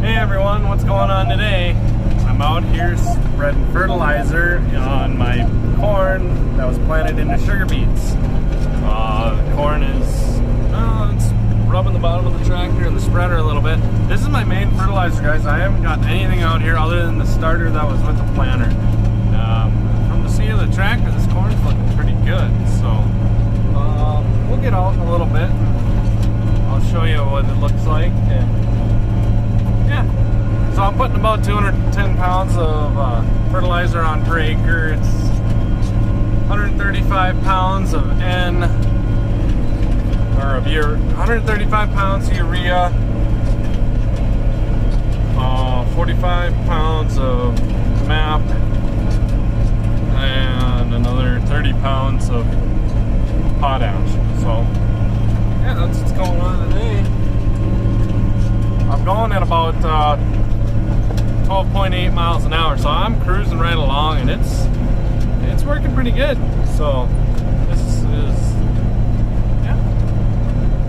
Hey everyone, what's going on today? I'm out here spreading fertilizer on my corn that was planted into sugar beets. The corn is it's rubbing the bottom of the tractor and the spreader a little bit. This is my main fertilizer, guys. I haven't got anything out here other than the starter that was with the planter. From the seat of the tractor, this corn's looking pretty good. So we'll get out in a little bit. I'll show you what it looks like. And yeah, so I'm putting about 210 pounds of fertilizer on per acre. It's 135 pounds of N, or of 135 pounds of urea, 45 pounds of MAP, and another 30 pounds of potash. So yeah, that's what's going on today. I'm going at about 12.8 miles an hour, so I'm cruising right along, and it's working pretty good. So this is, yeah.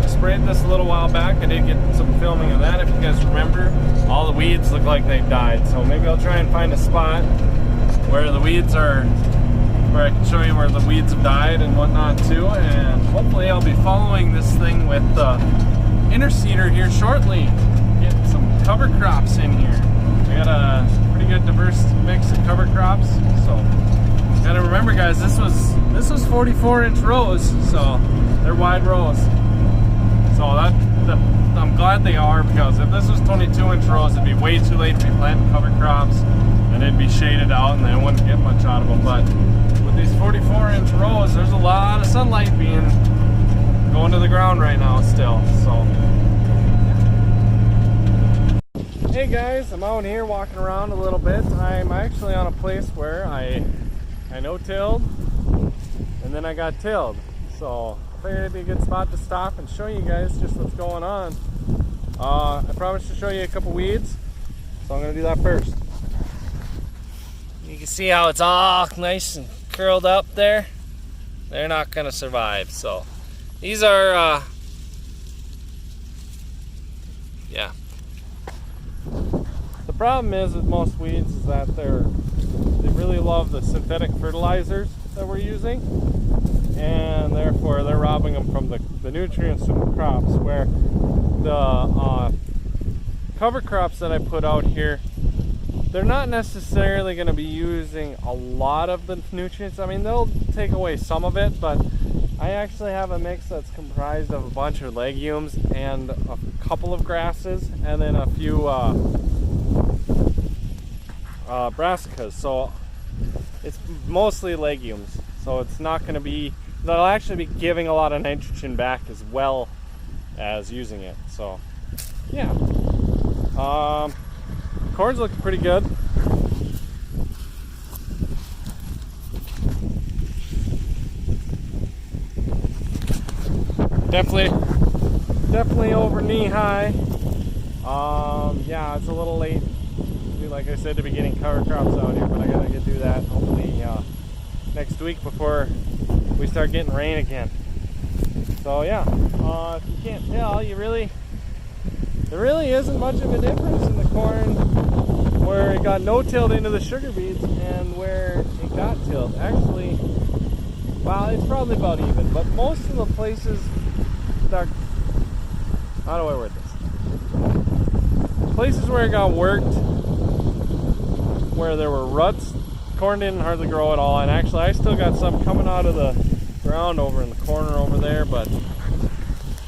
I sprayed this a little while back. I did get some filming of that. If you guys remember, all the weeds look like they died. So maybe I'll try and find a spot where the weeds are, where I can show you where the weeds have died and whatnot too. And hopefully I'll be following this thing with the interseeder here shortly. Get some cover crops in here. I got a pretty good diverse mix of cover crops. So gotta remember, guys, this was 44-inch rows, so they're wide rows. So I'm glad they are, because if this was 22-inch rows, it'd be way too late to be planting cover crops, and it'd be shaded out, and I wouldn't get much out of them. But with these 44-inch rows, there's a lot of sunlight going to the ground right now still. So hey guys, I'm out here walking around a little bit. I'm actually on a place where I no-tilled and then I got tilled. So I figured it'd be a good spot to stop and show you guys just what's going on. I promised to show you a couple weeds, so I'm going to do that first. You can see how it's all nice and curled up there. They're not going to survive. So these are, yeah. The problem is with most weeds is that they really love the synthetic fertilizers that we're using, and therefore they're robbing them from the nutrients from the crops, where the cover crops that I put out here, they're not necessarily going to be using a lot of the nutrients. I mean, they'll take away some of it, but I actually have a mix that's comprised of a bunch of legumes and a couple of grasses, and then a few brassicas. So it's mostly legumes, so it's not going to be, they'll actually be giving a lot of nitrogen back as well as using it. So yeah, corn's looking pretty good. Definitely over knee high. Yeah, it's a little late, like I said, to be getting cover crops out here, but I gotta do that hopefully next week before we start getting rain again. So yeah, if you can't tell, there really isn't much of a difference in the corn where it got no-tilled into the sugar beets and where it got tilled. Actually, well, it's probably about even, but most of the places that, how do I word this? Places where it got worked, where there were ruts, corn didn't hardly grow at all. And actually, I still got some coming out of the ground over in the corner over there, but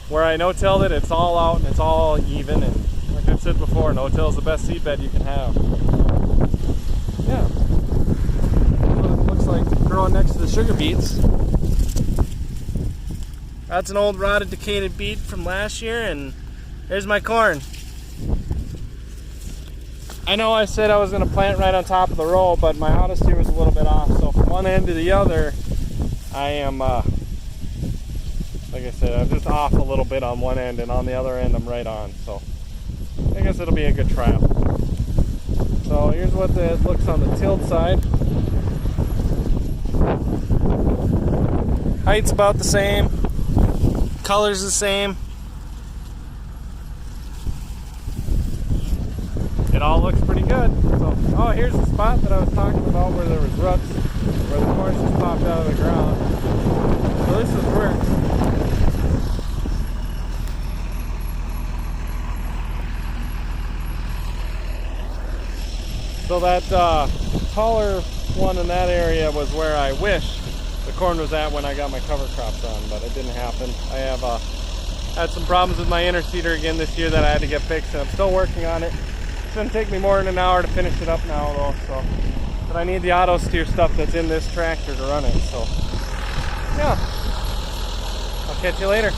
where I no-tilled it, it's all out and it's all even. And like I've said before, no-till is the best seed bed you can have. Yeah, that's what it looks like growing next to the sugar beets. That's an old rotted, decayed beet from last year, and there's my corn. I know I said I was going to plant right on top of the row, but my honesty was a little bit off. So from one end to the other, I am, like I said, I'm just off a little bit on one end, and on the other end I'm right on. So I guess it'll be a good trial. So here's what it looks on the tilled side. Height's about the same. Color's the same. it all looks pretty good. So, oh, here's the spot that I was talking about where there was roots, where the corn just popped out of the ground. So this is where. So that taller one in that area was where I wish the corn was at when I got my cover crops on, but it didn't happen. I have had some problems with my interseeder again this year that I had to get fixed, and I'm still working on it. It's gonna take me more than an hour to finish it up now though, so. But I need the auto steer stuff that's in this tractor to run it, so. Yeah. I'll catch you later.